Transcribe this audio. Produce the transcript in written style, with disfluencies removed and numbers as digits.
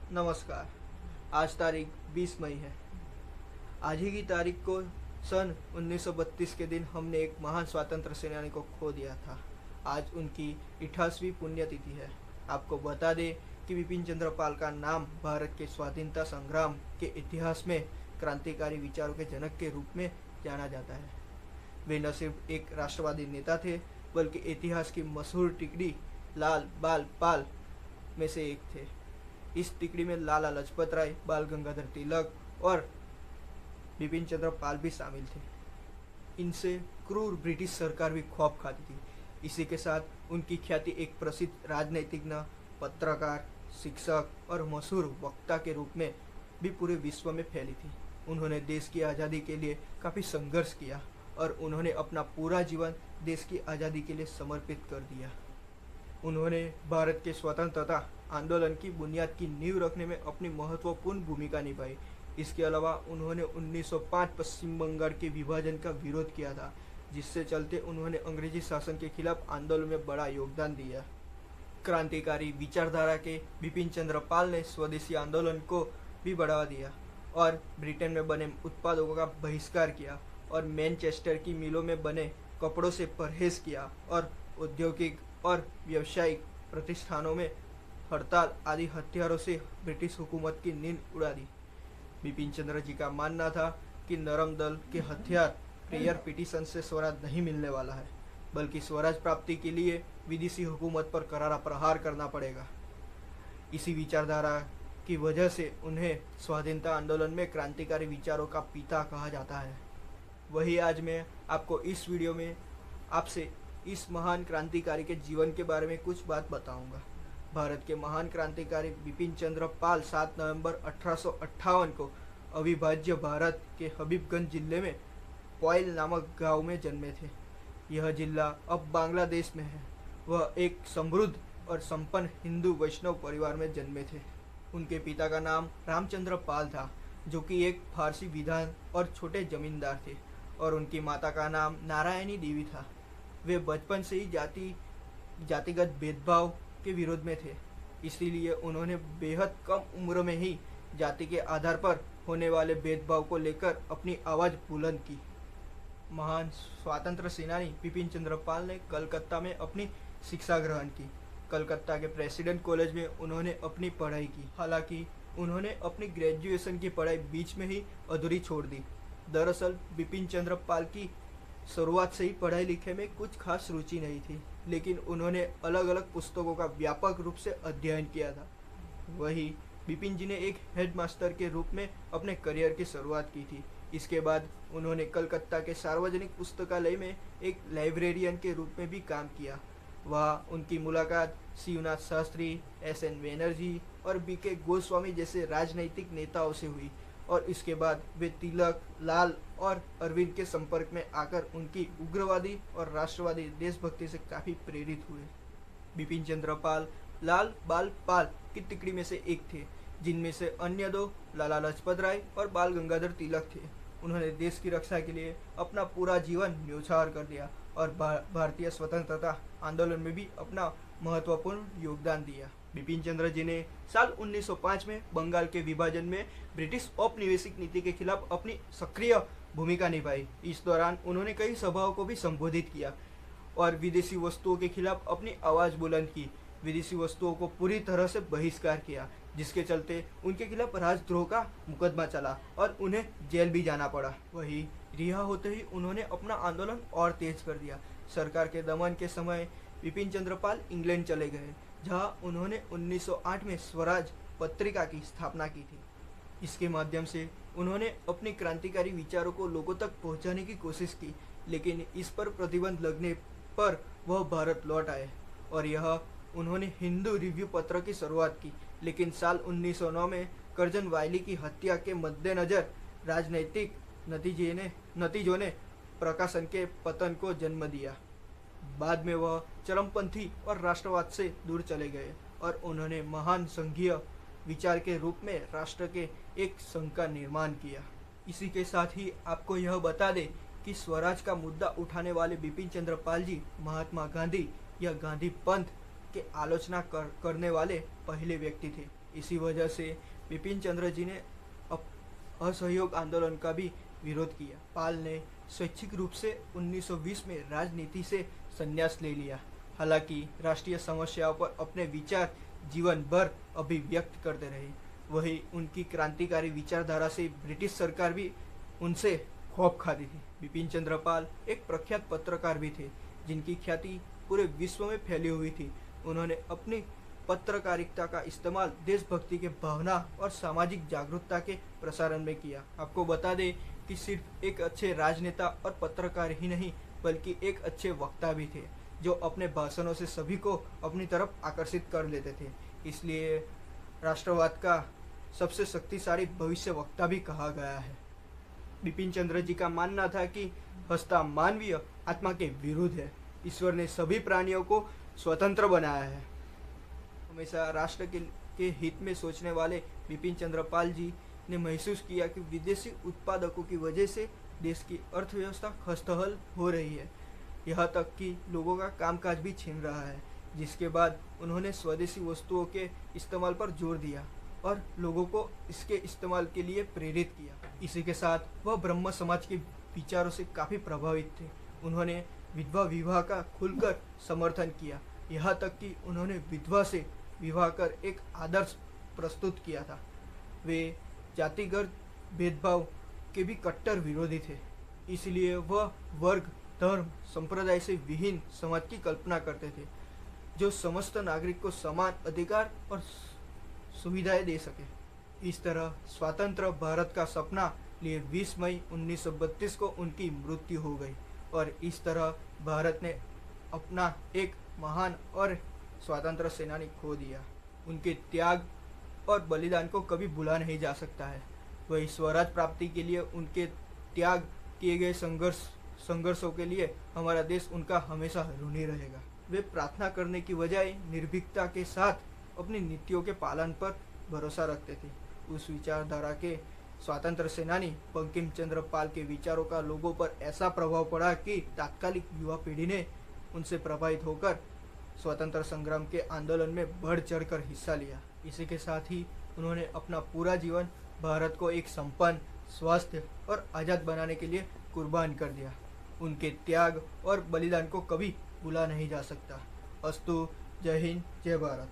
नमस्कार। आज तारीख 20 मई है। आज ही की तारीख को सन 1932 के दिन हमने एक महान स्वतंत्र सेनानी को खो दिया था। आज उनकी 88वीं पुण्यतिथि है। आपको बता दें कि बिपिन चंद्र पाल का नाम भारत के स्वाधीनता संग्राम के इतिहास में क्रांतिकारी विचारों के जनक के रूप में जाना जाता है। वे न सिर्फ एक राष्ट्रवादी नेता थे, बल्कि इतिहास की मशहूर टिकड़ी लाल बाल पाल में से एक थे। इस टिकड़ी में लाला लाजपत राय, बाल गंगाधर तिलक और बिपिन चंद्र पाल भी शामिल थे। इनसे क्रूर ब्रिटिश सरकार भी खौफ खाती थी। इसी के साथ उनकी ख्याति एक प्रसिद्ध राजनीतिज्ञ, पत्रकार, शिक्षक और मशहूर वक्ता के रूप में भी पूरे विश्व में फैली थी। उन्होंने देश की आज़ादी के लिए काफ़ी संघर्ष किया और उन्होंने अपना पूरा जीवन देश की आज़ादी के लिए समर्पित कर दिया। उन्होंने भारत के स्वतंत्रता आंदोलन की बुनियाद की नींव रखने में अपनी महत्वपूर्ण भूमिका निभाई। इसके अलावा उन्होंने 1905 पश्चिम बंगाल के विभाजन का विरोध किया था, जिससे चलते उन्होंने अंग्रेजी शासन के खिलाफ आंदोलन में बड़ा योगदान दिया। क्रांतिकारी विचारधारा के बिपिन चंद्र पाल ने स्वदेशी आंदोलन को भी बढ़ावा दिया और ब्रिटेन में बने उत्पादों का बहिष्कार किया और मैनचेस्टर की मिलों में बने कपड़ों से परहेज किया और औद्योगिक और व्यावसायिक प्रतिष्ठानों में हड़ताल आदि हथियारों से ब्रिटिश हुकूमत की नींद उड़ा दी। बिपिन चंद्र जी का मानना था कि नरम दल के हथियार प्रेयर पिटीशन से स्वराज नहीं मिलने वाला है, बल्कि स्वराज प्राप्ति के लिए विदेशी हुकूमत पर करारा प्रहार करना पड़ेगा। इसी विचारधारा की वजह से उन्हें स्वाधीनता आंदोलन में क्रांतिकारी विचारों का पिता कहा जाता है। वही आज मैं आपको इस वीडियो में आपसे इस महान क्रांतिकारी के जीवन के बारे में कुछ बात बताऊंगा। भारत के महान क्रांतिकारी बिपिन चंद्र पाल 7 नवंबर 1858 को अविभाज्य भारत के हबीबगंज जिले में पॉइल नामक गांव में जन्मे थे। यह जिला अब बांग्लादेश में है। वह एक समृद्ध और संपन्न हिंदू वैष्णव परिवार में जन्मे थे। उनके पिता का नाम रामचंद्र पाल था, जो कि एक फारसी विद्वान और छोटे जमींदार थे, और उनकी माता का नाम नारायणी देवी था। वे बचपन से ही जातिगत भेदभाव के विरोध में थे, इसीलिए उन्होंने बेहद कम उम्र में ही जाति के आधार पर होने वाले भेदभाव को लेकर अपनी आवाज़ बुलंद की। महान स्वतंत्र सेनानी बिपिन चंद्र पाल ने कलकत्ता में अपनी शिक्षा ग्रहण की। कलकत्ता के प्रेसिडेंट कॉलेज में उन्होंने अपनी पढ़ाई की। हालांकि उन्होंने अपनी ग्रेजुएशन की पढ़ाई बीच में ही अधूरी छोड़ दी। दरअसल बिपिन चंद्र पाल की शुरुआत से ही पढ़ाई लिखे में कुछ खास रुचि नहीं थी, लेकिन उन्होंने अलग अलग पुस्तकों का व्यापक रूप से अध्ययन किया था। वही बिपिन जी ने एक हेडमास्टर के रूप में अपने करियर की शुरुआत की थी। इसके बाद उन्होंने कलकत्ता के सार्वजनिक पुस्तकालय में एक लाइब्रेरियन के रूप में भी काम किया। वहाँ उनकी मुलाकात शिवनाथ शास्त्री, एस.एन. बैनर्जी और बी.के. गोस्वामी जैसे राजनैतिक नेताओं से हुई, और इसके बाद वे तिलक, लाल और अरविंद के संपर्क में आकर उनकी उग्रवादी और राष्ट्रवादी देशभक्ति से काफ़ी प्रेरित हुए। बिपिन चंद्र पाल लाल बाल पाल की टिकड़ी में से एक थे, जिनमें से अन्य दो लाला लाजपत राय और बाल गंगाधर तिलक थे। उन्होंने देश की रक्षा के लिए अपना पूरा जीवन न्यौछावर कर दिया और भारतीय स्वतंत्रता आंदोलन में भी अपना महत्वपूर्ण योगदान दिया। बिपिन चंद्र जी ने साल 1905 में बंगाल के विभाजन में ब्रिटिश औपनिवेशिक नीति के खिलाफ अपनी सक्रिय भूमिका निभाई। इस दौरान उन्होंने कई सभाओं को भी संबोधित किया और विदेशी वस्तुओं के खिलाफ अपनी आवाज़ बुलंद की। विदेशी वस्तुओं को पूरी तरह से बहिष्कार किया, जिसके चलते उनके खिलाफ राजद्रोह का मुकदमा चला और उन्हें जेल भी जाना पड़ा। वही रिहा होते ही उन्होंने अपना आंदोलन और तेज कर दिया। सरकार के दमन के समय बिपिन चंद्र पाल इंग्लैंड चले गए, जहां उन्होंने 1908 में स्वराज पत्रिका की स्थापना की थी। इसके माध्यम से उन्होंने अपने क्रांतिकारी विचारों को लोगों तक पहुंचाने की कोशिश की, लेकिन इस पर प्रतिबंध लगने पर वह भारत लौट आए और यह उन्होंने हिंदू रिव्यू पत्र की शुरुआत की। लेकिन साल 1909 में कर्जन वायली की हत्या के मद्देनजर राजनीतिक नतीजों ने प्रकाशन के पतन को जन्म दिया। बाद में वह चरमपंथी और राष्ट्रवाद से दूर चले गए और उन्होंने महान संघीय विचार के रूप में राष्ट्र के एक संघ का निर्माण किया। इसी के साथ ही आपको यह बता दें कि स्वराज का मुद्दा उठाने वाले बिपिन चंद्र पाल जी महात्मा गांधी या गांधी पंथ के आलोचना करने वाले पहले व्यक्ति थे। इसी वजह से बिपिन चंद्र जी ने असहयोग आंदोलन का भी विरोध किया। पाल ने स्वैच्छिक रूप से 1920 में राजनीति से संन्यास ले लिया। हालांकि राष्ट्रीय समस्याओं पर अपने विचार जीवन भर अभिव्यक्त करते रहे। वही उनकी क्रांतिकारी विचारधारा से ब्रिटिश सरकार भी उनसे खौफ खाती थी। बिपिन चंद्र पाल एक प्रख्यात पत्रकार भी थे, जिनकी ख्याति पूरे विश्व में फैली हुई थी। उन्होंने अपनी पत्रकारिता का इस्तेमाल देशभक्ति के भावना और सामाजिक जागरूकता के प्रसारण में किया। आपको बता दें कि सिर्फ एक अच्छे राजनेता और पत्रकार ही नहीं, बल्कि एक अच्छे वक्ता भी थे, जो अपने भाषणों से सभी को अपनी तरफ आकर्षित कर लेते थे। इसलिए राष्ट्रवाद का सबसे शक्तिशाली भविष्य वक्ता भी कहा गया है। बिपिन चंद्र जी का मानना था कि हत्या मानवीय आत्मा के विरुद्ध है। ईश्वर ने सभी प्राणियों को स्वतंत्र बनाया है। हमेशा राष्ट्र के हित में सोचने वाले बिपिन चंद्र पाल जी ने महसूस किया कि विदेशी उत्पादकों की वजह से देश की अर्थव्यवस्था खस्ताहाल हो रही है, यहाँ तक कि लोगों का कामकाज भी छिन रहा है। जिसके बाद उन्होंने स्वदेशी वस्तुओं के इस्तेमाल पर जोर दिया और लोगों को इसके इस्तेमाल के लिए प्रेरित किया। इसी के साथ वह ब्रह्म समाज के विचारों से काफ़ी प्रभावित थे। उन्होंने विधवा विवाह का खुलकर समर्थन किया, यहाँ तक कि उन्होंने विधवा से विवाह कर एक आदर्श प्रस्तुत किया था। वे जातिगत भेदभाव के भी कट्टर विरोधी थे। इसलिए वह वर्ग, धर्म, संप्रदाय से विहीन समाज की कल्पना करते थे, जो समस्त नागरिक को समान अधिकार और सुविधाएं दे सके। इस तरह स्वतंत्र भारत का सपना लिए 20 मई 1932 को उनकी मृत्यु हो गई और इस तरह भारत ने अपना एक महान और स्वतंत्र सेनानी खो दिया। उनके त्याग और बलिदान को कभी भुला नहीं जा सकता है। वही स्वराज प्राप्ति के लिए उनके त्याग किए गए संघर्षों के लिए हमारा देश उनका हमेशा ऋणी रहेगा। वे प्रार्थना करने की बजाय निर्भीकता के साथ अपनी नीतियों के पालन पर भरोसा रखते थे। उस विचारधारा के स्वतंत्र सेनानी बंकिम चंद्र पाल के विचारों का लोगों पर ऐसा प्रभाव पड़ा कि तात्कालिक युवा पीढ़ी ने उनसे प्रभावित होकर स्वतंत्र संग्राम के आंदोलन में बढ़ चढ़कर हिस्सा लिया। इसी के साथ ही उन्होंने अपना पूरा जीवन भारत को एक संपन्न, स्वस्थ और आज़ाद बनाने के लिए कुर्बान कर दिया। उनके त्याग और बलिदान को कभी भुला नहीं जा सकता। अस्तु। जय हिंद, जय भारत।